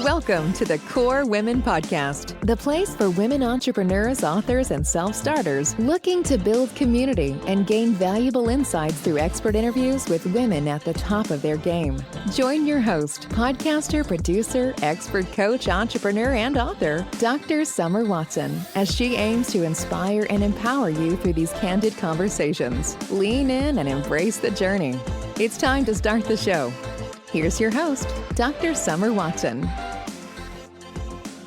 Welcome to the Core Women Podcast, the place for women entrepreneurs, authors, and self-starters looking to build community and gain valuable insights through expert interviews with women at the top of their game. Join your host, podcaster, producer, expert coach, entrepreneur, and author, Dr. Summer Watson, as she aims to inspire and empower you through these candid conversations. Lean in and embrace the journey. It's time to start the show. Here's your host, Dr. Summer Watson.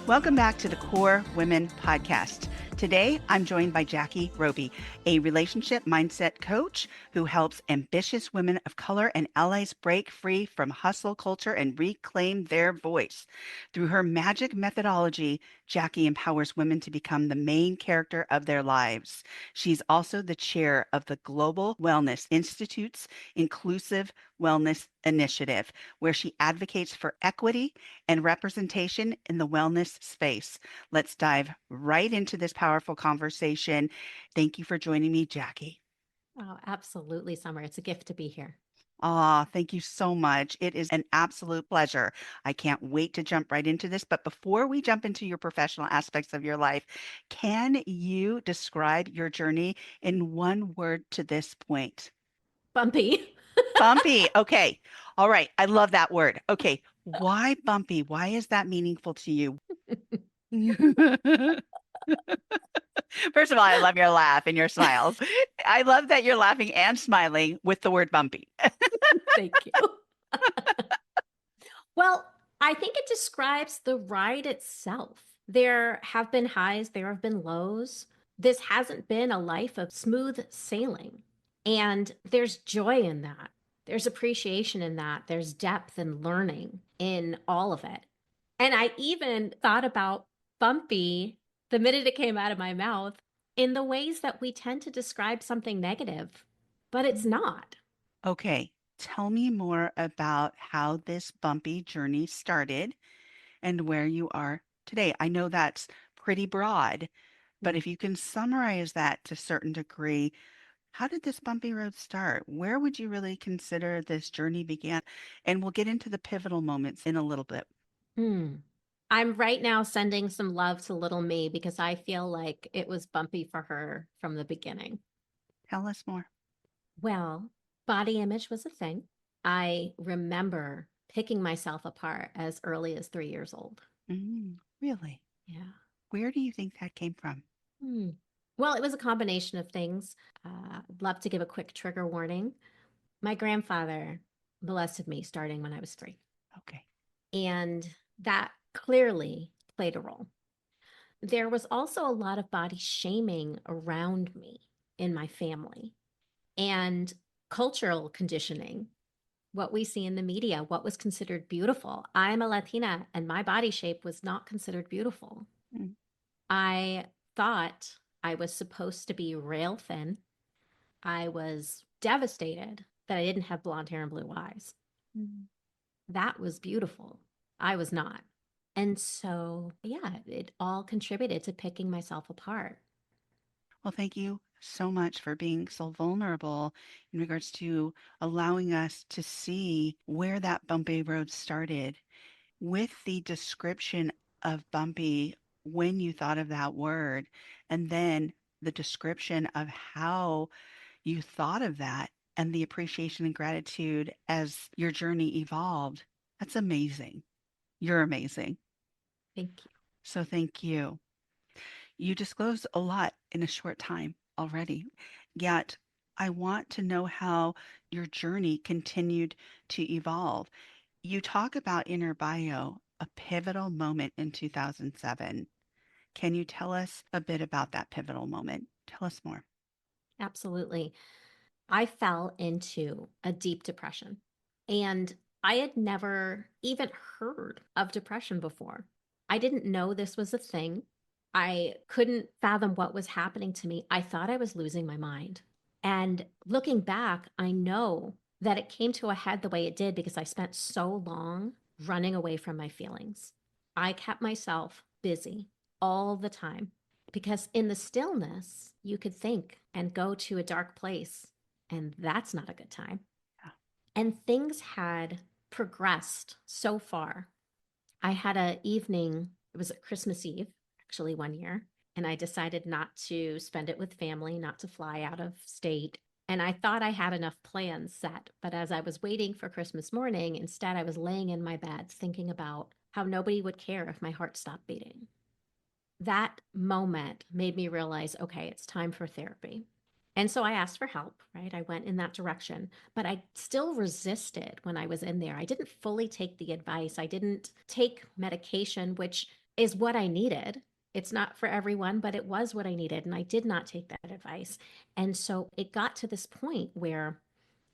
Welcome back to the Core Women Podcast. Today, I'm joined by Jackie Roby, a relationship mindset coach who helps ambitious women of color and allies break free from hustle culture and reclaim their voice. Through her magic methodology, Jackie empowers women to become the main character of their lives. She's also the chair of the Global Wellness Institute's Inclusive Wellness Initiative, where she advocates for equity and representation in the wellness space. Let's dive right into this powerful conversation. Thank you for joining me, Jackie. Oh, absolutely, Summer. It's a gift to be here. Thank you so much. It is an absolute pleasure. I can't wait to jump right into this. But before we jump into your professional aspects of your life, can you describe your journey in one word to this point? Bumpy. Bumpy. Okay. All right. I love that word. Okay. Why bumpy? Why is that meaningful to you? First of all, I love your laugh and your smiles. I love that you're laughing and smiling with the word bumpy. Thank you. Well, I think it describes the ride itself. There have been highs, there have been lows. This hasn't been a life of smooth sailing. And there's joy in that. There's appreciation in that. There's depth and learning in all of it. And I even thought about bumpy the minute it came out of my mouth in the ways that we tend to describe something negative, but it's not. Okay. Tell me more about how this bumpy journey started and where you are today. I know that's pretty broad, but if you can summarize that to a certain degree, how did this bumpy road start? Where would you really consider this journey began? And we'll get into the pivotal moments in a little bit. I'm right now sending some love to little me because I feel like it was bumpy for her from the beginning. Tell us more. Well, body image was a thing. I remember picking myself apart as early as 3 years old. Really? Yeah. Where do you think that came from? Well, it was a combination of things. I'd love to give a quick trigger warning. My grandfather molested me starting when I was 3. Okay. And that clearly played a role. There was also a lot of body shaming around me in my family and cultural conditioning, what we see in the media, what was considered beautiful. I'm a Latina and my body shape was not considered beautiful. I thought I was supposed to be rail thin. I was devastated that I didn't have blonde hair and blue eyes. That was beautiful. I was not. And so, yeah, it all contributed to picking myself apart. Well, thank you so much for being so vulnerable in regards to allowing us to see where that bumpy road started with the description of bumpy when you thought of that word, and then the description of how you thought of that and the appreciation and gratitude as your journey evolved. That's amazing. You're amazing. Thank you. So thank you. You disclosed a lot in a short time already, yet I want to know how your journey continued to evolve. You talk about in your bio a pivotal moment in 2007. Can you tell us a bit about that pivotal moment? Tell us more. Absolutely. I fell into a deep depression and I had never even heard of depression before. I didn't know this was a thing. I couldn't fathom what was happening to me. I thought I was losing my mind. And looking back, I know that it came to a head the way it did because I spent so long running away from my feelings. I kept myself busy all the time because in the stillness, you could think and go to a dark place, and that's not a good time. Yeah. And things had progressed so far. I had a evening, it was a Christmas Eve, actually, one year, and I decided not to spend it with family, not to fly out of state. And I thought I had enough plans set, but as I was waiting for Christmas morning, instead I was laying in my bed thinking about how nobody would care if my heart stopped beating. That moment made me realize, okay, it's time for therapy. And so I asked for help, right? I went in that direction, but I still resisted when I was in there. I didn't fully take the advice. I didn't take medication, which is what I needed. It's not for everyone, but it was what I needed. And I did not take that advice. And so it got to this point where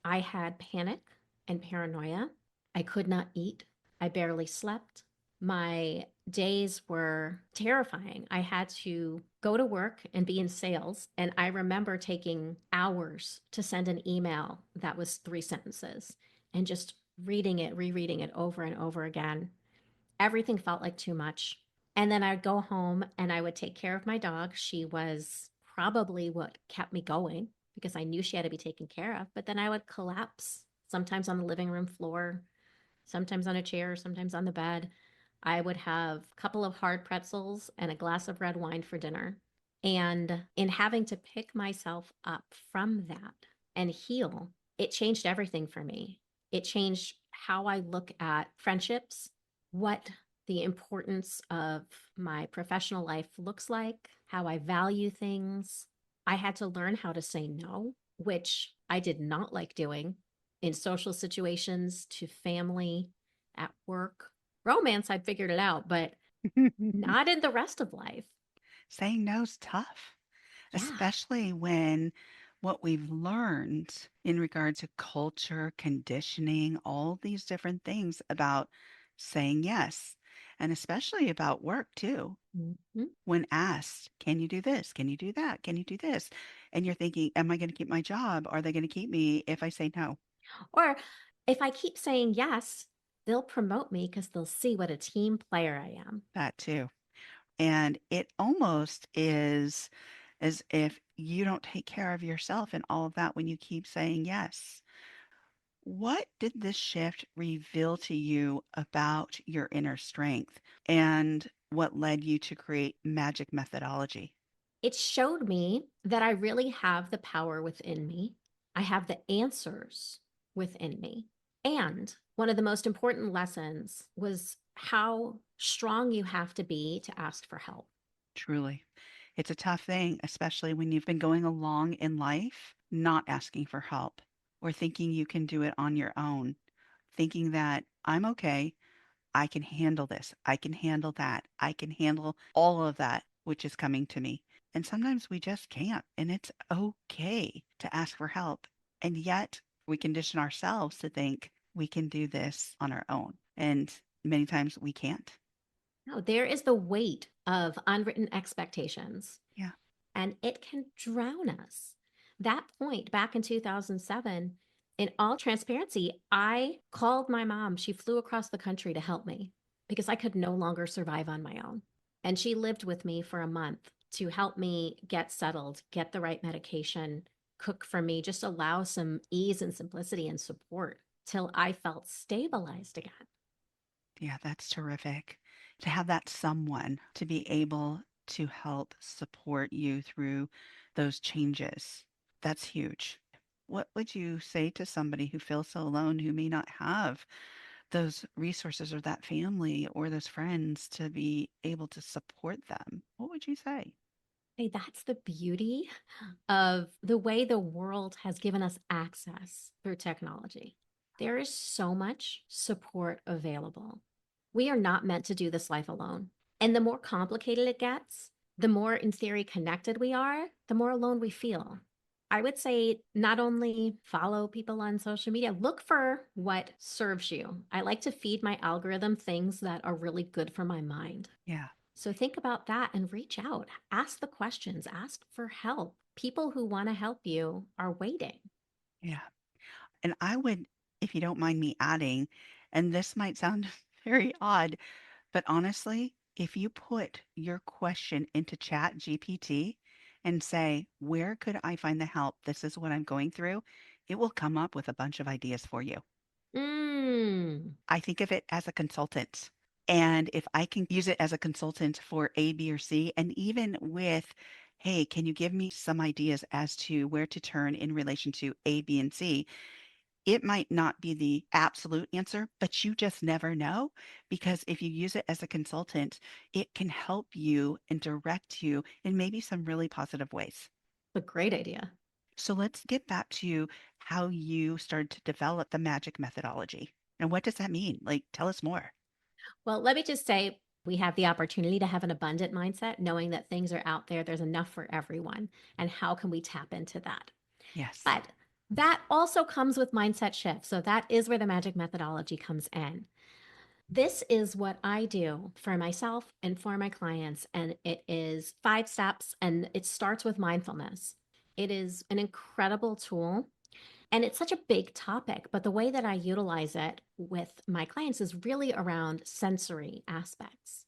I had panic and paranoia. I could not eat. I barely slept. My days were terrifying. I had to go to work and be in sales. And I remember taking hours to send an email that was 3 sentences and just reading it, rereading it over and over again. Everything felt like too much. And then I'd go home and I would take care of my dog. She was probably what kept me going because I knew she had to be taken care of. But then I would collapse, sometimes on the living room floor, sometimes on a chair, sometimes on the bed. I would have a couple of hard pretzels and a glass of red wine for dinner. And in having to pick myself up from that and heal, it changed everything for me. It changed how I look at friendships, what the importance of my professional life looks like, how I value things. I had to learn how to say no, which I did not like doing in social situations, to family, at work. Romance, I figured it out, but not in the rest of life. Saying no's tough, Yeah. especially when what we've learned in regard to culture, conditioning, all these different things about saying yes, and especially about work too. Mhm. When asked, can you do this? Can you do that? Can you do this? And you're thinking, am I going to keep my job? Are they going to keep me if I say no? Or if I keep saying yes, they'll promote me because they'll see what a team player I am. That too. And it almost is as if you don't take care of yourself and all of that when you keep saying yes. What did this shift reveal to you about your inner strength and what led you to create magic methodology? It showed me that I really have the power within me. I have the answers within me. And one of the most important lessons was how strong you have to be to ask for help. Truly. It's a tough thing, especially when you've been going along in life, not asking for help or thinking you can do it on your own, thinking that I'm okay. I can handle this. I can handle that. I can handle all of that, which is coming to me. And sometimes we just can't. And it's okay to ask for help. And yet we condition ourselves to think we can do this on our own. And many times we can't. No, there is the weight of unwritten expectations, Yeah. and it can drown us. That point back in 2007, in all transparency, I called my mom. She flew across the country to help me because I could no longer survive on my own. And she lived with me for a month to help me get settled, get the right medication, cook for me, just allow some ease and simplicity and support till I felt stabilized again. Yeah, that's terrific. To have that someone to be able to help support you through those changes. That's huge. What would you say to somebody who feels so alone, who may not have those resources or that family or those friends to be able to support them? What would you say? Hey, that's the beauty of the way the world has given us access through technology. There is so much support available. We are not meant to do this life alone. And the more complicated it gets, the more, in theory, connected we are, the more alone we feel. I would say not only follow people on social media, look for what serves you. I like to feed my algorithm things that are really good for my mind. Yeah, So think about that and reach out. Ask the questions, ask for help. People who want to help you are waiting. yeah. And I would, if you don't mind me adding, and this might sound very odd, but honestly, if you put your question into Chat GPT and say, where could I find the help? This is what I'm going through. It will come up with a bunch of ideas for you. Mm, I think of it as a consultant. And if I can use it as a consultant for A, B, or C, and even with, hey, can you give me some ideas as to where to turn in relation to A, B, and C? It might not be the absolute answer, but you just never know because if you use it as a consultant, it can help you and direct you in maybe some really positive ways. A great idea. So let's get back to how you started to develop the magic methodology. And what does that mean? Like, tell us more. Well, let me just say we have the opportunity to have an abundant mindset, knowing that things are out there, there's enough for everyone. And how can we tap into that? Yes. But that also comes with mindset shifts. So that is where the magic methodology comes in. This is what I do for myself and for my clients. And it is 5 steps and it starts with mindfulness. It is an incredible tool and it's such a big topic, but the way that I utilize it with my clients is really around sensory aspects.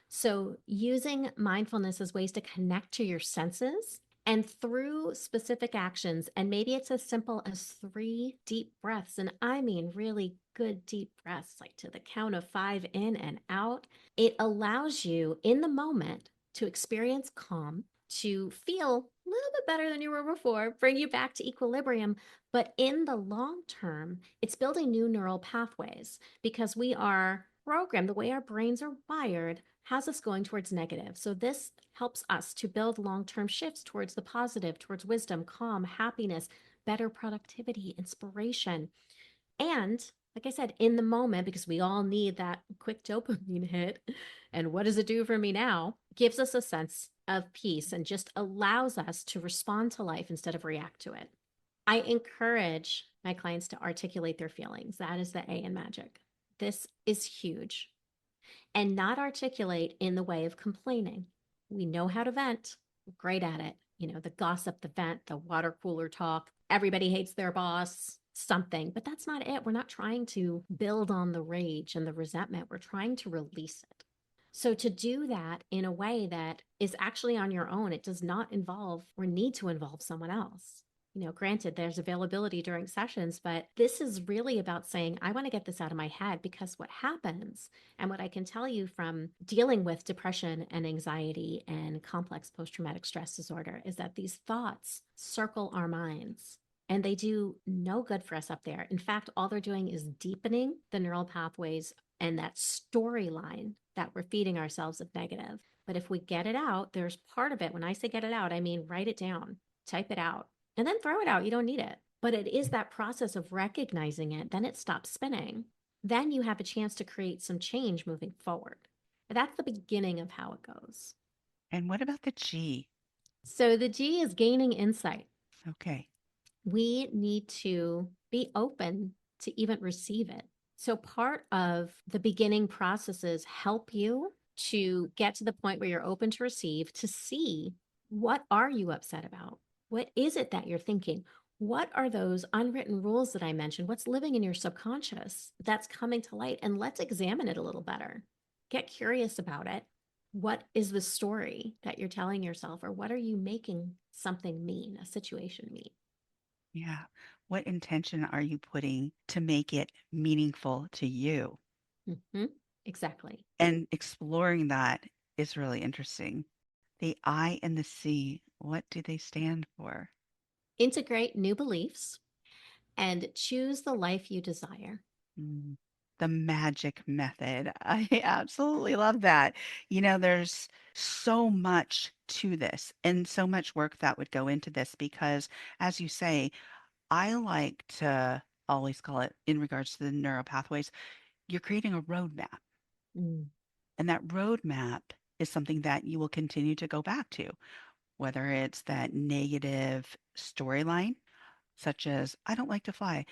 So, using mindfulness as ways to connect to your senses and through specific actions. And maybe it's as simple as 3 deep breaths. And I mean, really good deep breaths, like to the count of 5 in and out. It allows you in the moment to experience calm, to feel a little bit better than you were before, bring you back to equilibrium. But in the long term, it's building new neural pathways because we are programmed, the way our brains are wired has us going towards negative. So this helps us to build long-term shifts towards the positive, towards wisdom, calm, happiness, better productivity, inspiration. And like I said, in the moment, because we all need that quick dopamine hit. And what does it do for me now? Gives us a sense of peace and just allows us to respond to life instead of react to it. I encourage my clients to articulate their feelings. That is the A in magic. This is huge and not articulate in the way of complaining. We know how to vent, we're great at it. You know, the gossip, the vent, the water cooler talk, everybody hates their boss, something, but that's not it. We're not trying to build on the rage and the resentment, we're trying to release it. So, to do that in a way that is actually on your own, it does not involve or need to involve someone else. You know, granted, there's availability during sessions, but this is really about saying, I want to get this out of my head because what happens, and what I can tell you from dealing with depression and anxiety and complex post traumatic stress disorder, is that these thoughts circle our minds and they do no good for us up there. In fact, all they're doing is deepening the neural pathways and that storyline that we're feeding ourselves of negative. But if we get it out, there's part of it. When I say get it out, I mean write it down, type it out, and then throw it out. You don't need it. But it is that process of recognizing it, then it stops spinning. Then you have a chance to create some change moving forward. That's the beginning of how it goes. And what about the G? So the G is gaining insight. Okay. We need to be open to even receive it. So part of the beginning processes help you to get to the point where you're open to receive, to see what are you upset about? What is it that you're thinking? What are those unwritten rules that I mentioned? What's living in your subconscious that's coming to light? And let's examine it a little better. Get curious about it. What is the story that you're telling yourself, or what are you making something mean, a situation mean? Yeah. What intention are you putting to make it meaningful to you? Mm-hmm. Exactly. And exploring that is really interesting. The I and the C, what do they stand for? Integrate new beliefs and choose the life you desire. Mm, the magic method. I absolutely love that. There's so much to this and so much work that would go into this because, as you say, I like to always call it in regards to the neural pathways, you're creating a roadmap. Mm. And that roadmap is something that you will continue to go back to, whether it's that negative storyline, such as, I don't like to fly.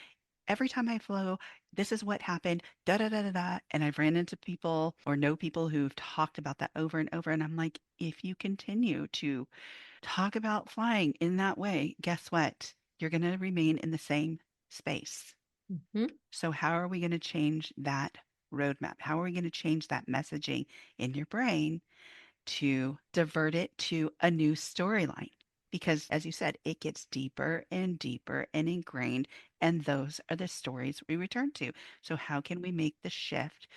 Every time I flew, this is what happened, da da da da da. And I've ran into people or know people who've talked about that over and over. And I'm like, if you continue to talk about flying in that way, guess what? You're going to remain in the same space. Mm-hmm. So, how are we going to change that roadmap? How are we going to change that messaging in your brain to divert it to a new storyline? Because, as you said, it gets deeper and deeper and ingrained, and those are the stories we return to. So, how can we make the shift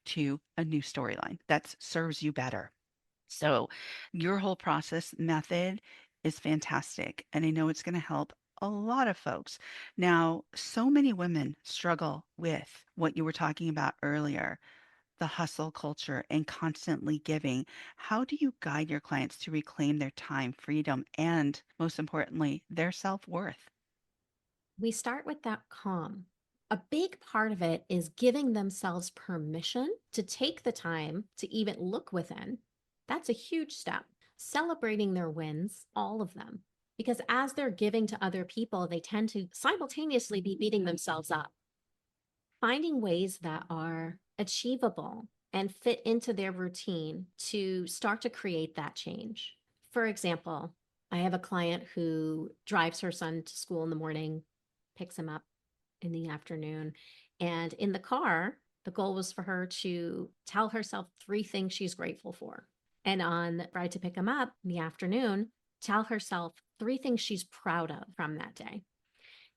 to a new storyline that serves you better. So, your whole process method is fantastic. And I know it's going to help a lot of folks. Now, so many women struggle with what you were talking about earlier, the hustle culture and constantly giving. How do you guide your clients to reclaim their time, freedom, and most importantly, their self worth? We start with that calm. A big part of it is giving themselves permission to take the time to even look within. That's a huge step. Celebrating their wins, all of them. Because as they're giving to other people, they tend to simultaneously be beating themselves up. Finding ways that are achievable and fit into their routine to start to create that change. For example, I have a client who drives her son to school in the morning, picks him up in the afternoon. And in the car, the goal was for her to tell herself 3 things she's grateful for. And on the ride to pick him up in the afternoon, tell herself 3 things she's proud of from that day.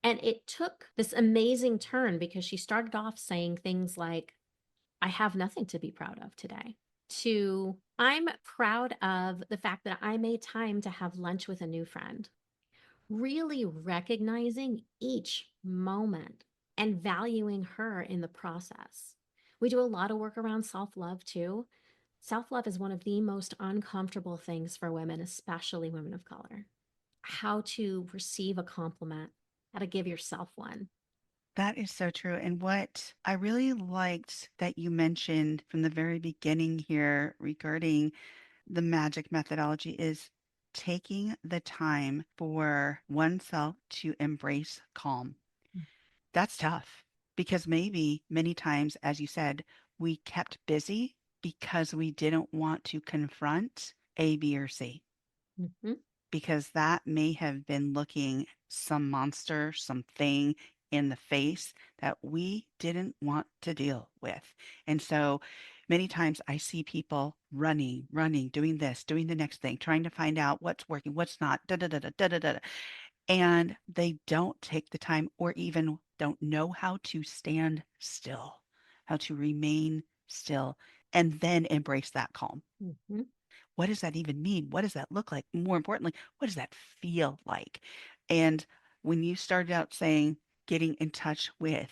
And it took this amazing turn because she started off saying things like, I have nothing to be proud of today, to I'm proud of the fact that I made time to have lunch with a new friend. Really recognizing each moment and valuing her in the process. We do a lot of work around self love too. Self love is one of the most uncomfortable things for women, especially women of color. How to receive a compliment, how to give yourself one. That is so true. And what I really liked that you mentioned from the very beginning here regarding the magic methodology is taking the time for oneself to embrace calm. That's tough because maybe many times, as you said, we kept busy because we didn't want to confront A, B, or C, Mhm. because that may have been looking some monster, something in the face that we didn't want to deal with. And so many times I see people running, doing this, doing the next thing, trying to find out what's working, what's not, da da da da da da da. And they don't take the time or even don't know how to stand still, how to remain still, and then embrace that calm. Mhm. What does that even mean? What does that look like? More importantly, what does that feel like? And when you started out saying getting in touch with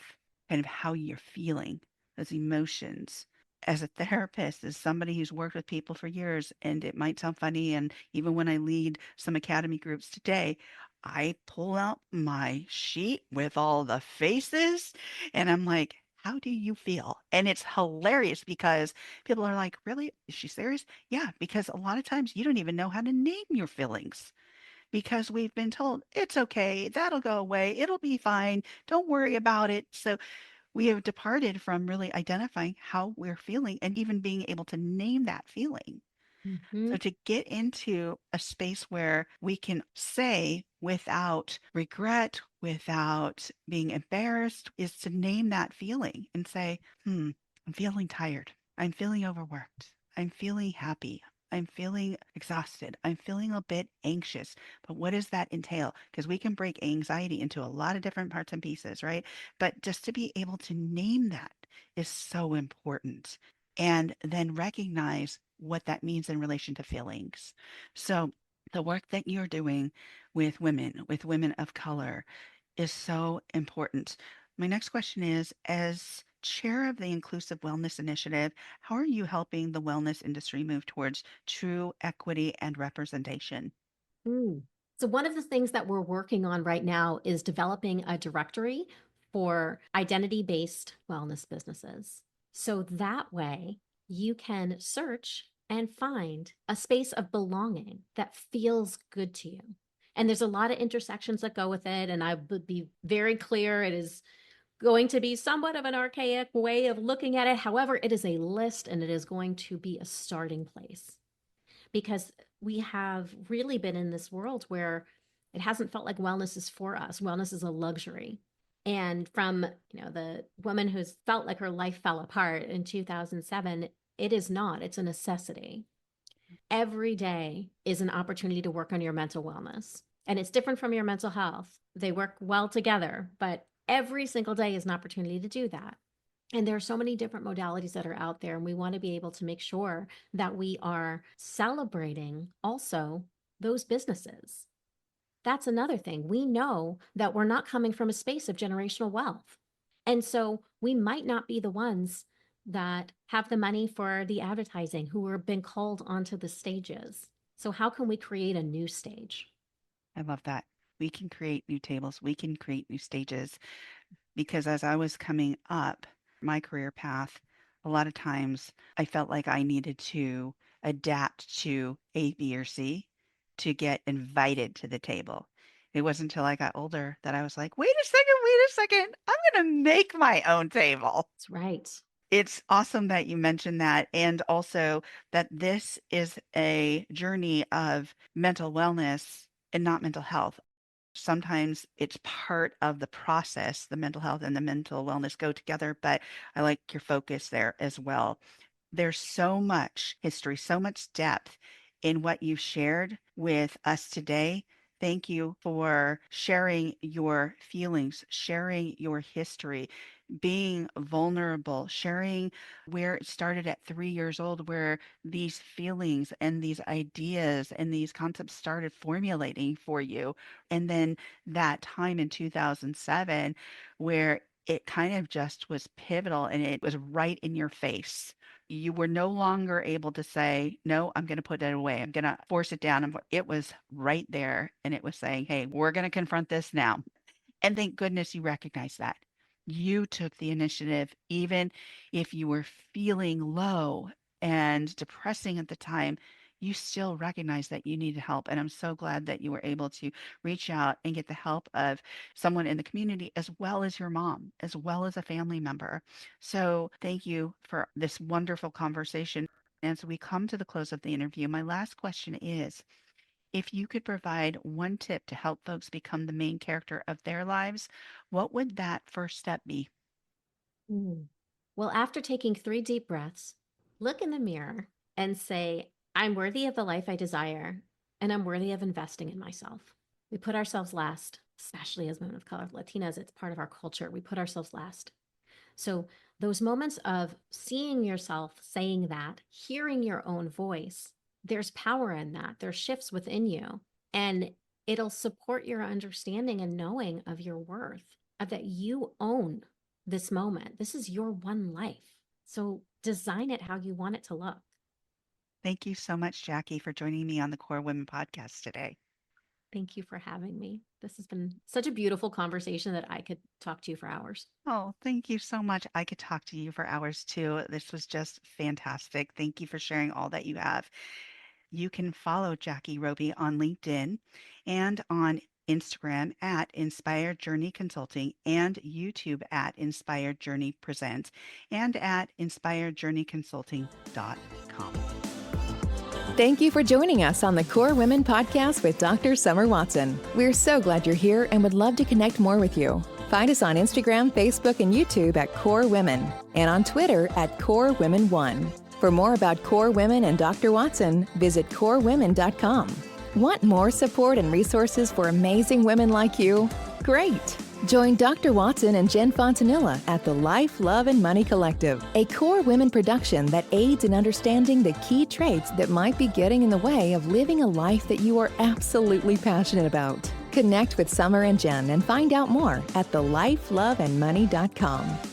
kind of how you're feeling, those emotions, as a therapist, as somebody who's worked with people for years, and it might sound funny, and even when I lead some academy groups today, I pull out my sheet with all the faces and I'm like, how do you feel? And it's hilarious because people are like, really? Is she serious? Yeah, because a lot of times you don't even know how to name your feelings because we've been told it's okay, that'll go away, it'll be fine, don't worry about it. So we have departed from really identifying how we're feeling and even being able to name that feeling. So Mhm. to get into a space where we can say without regret, without being embarrassed, is to name that feeling and say, I'm feeling tired. I'm feeling overworked. I'm feeling happy. I'm feeling exhausted. I'm feeling a bit anxious. But what does that entail? Because we can break anxiety into a lot of different parts and pieces, right? But just to be able to name that is so important and then recognize what that means in relation to feelings. So the work that you're doing with women of color, is so important. My next question is, as chair of the Inclusive Wellness Initiative, how are you helping the wellness industry move towards true equity and representation? Mm. So, one of the things that we're working on right now is developing a directory for identity based wellness businesses. So that way you can search and find a space of belonging that feels good to you. And there's a lot of intersections that go with it. And I would be very clear it is going to be somewhat of an archaic way of looking at it. However, it is a list and it is going to be a starting place because we have really been in this world where it hasn't felt like wellness is for us. Wellness is a luxury. And from, the woman who's felt like her life fell apart in 2007, it is not. It's a necessity. Every day is an opportunity to work on your mental wellness. And it's different from your mental health. They work well together, but every single day is an opportunity to do that. And there are so many different modalities that are out there, and we want to be able to make sure that we are celebrating also those businesses. That's another thing. We know that we're not coming from a space of generational wealth. And so we might not be the ones that have the money for the advertising who are been called onto the stages. So how can we create a new stage? I love that. We can create new tables. We can create new stages. Because as I was coming up my career path, a lot of times I felt like I needed to adapt to A, B, or C to get invited to the table. It wasn't until I got older that I was like, wait a second, I'm going to make my own table. That's right. It's awesome that you mentioned that, and also that this is a journey of mental wellness and not mental health. Sometimes it's part of the process. The mental health and the mental wellness go together, but I like your focus there as well. There's so much history, so much depth in what you've shared with us today. Thank you for sharing your feelings, sharing your history, being vulnerable, sharing where it started at 3 years old, where these feelings and these ideas and these concepts started formulating for you. And then that time in 2007 where it kind of just was pivotal and it was right in your face. You were no longer able to say, no, I'm going to put it away. I'm going to force it down. It was right there. And it was saying, hey, we're going to confront this now. And thank goodness you recognized that. You took the initiative, even if you were feeling low and depressing at the time, you still recognized that you needed help. And I'm so glad that you were able to reach out and get the help of someone in the community, as well as your mom, as well as a family member. So thank you for this wonderful conversation. As we come to the close of the interview, my last question is, if you could provide one tip to help folks become the main character of their lives, what would that first step be? Mm. Well, after taking 3 deep breaths, look in the mirror and say, I'm worthy of the life I desire, and I'm worthy of investing in myself. We put ourselves last, especially as women of color, Latinas, it's part of our culture. We put ourselves last. So those moments of seeing yourself saying that, hearing your own voice, there's power in that. There's shifts within you, and it'll support your understanding and knowing of your worth, of that you own this moment. This is your one life. So design it how you want it to look. Thank you so much, Jackie, for joining me on the Core Women podcast today. Thank you for having me. This has been such a beautiful conversation that I could talk to you for hours. Oh, thank you so much. I could talk to you for hours too. This was just fantastic. Thank you for sharing all that you have. You can follow Jackie Roby on LinkedIn and on Instagram at Inspired Journey Consulting and YouTube at Inspired Journey Presents and at inspiredjourneyconsulting.com. Thank you for joining us on the Core Women podcast with Dr. Summer Watson. We're so glad you're here and would love to connect more with you. Find us on Instagram, Facebook, and YouTube at Core Women and on Twitter at Core Women 1. For more about Core Women and Dr. Watson, visit corewomen.com. Want more support and resources for amazing women like you? Great! Join Dr. Watson and Jen Fontanilla at the Life, Love, and Money Collective, a Core Women production that aids in understanding the key traits that might be getting in the way of living a life that you are absolutely passionate about. Connect with Summer and Jen and find out more at thelifeloveandmoney.com.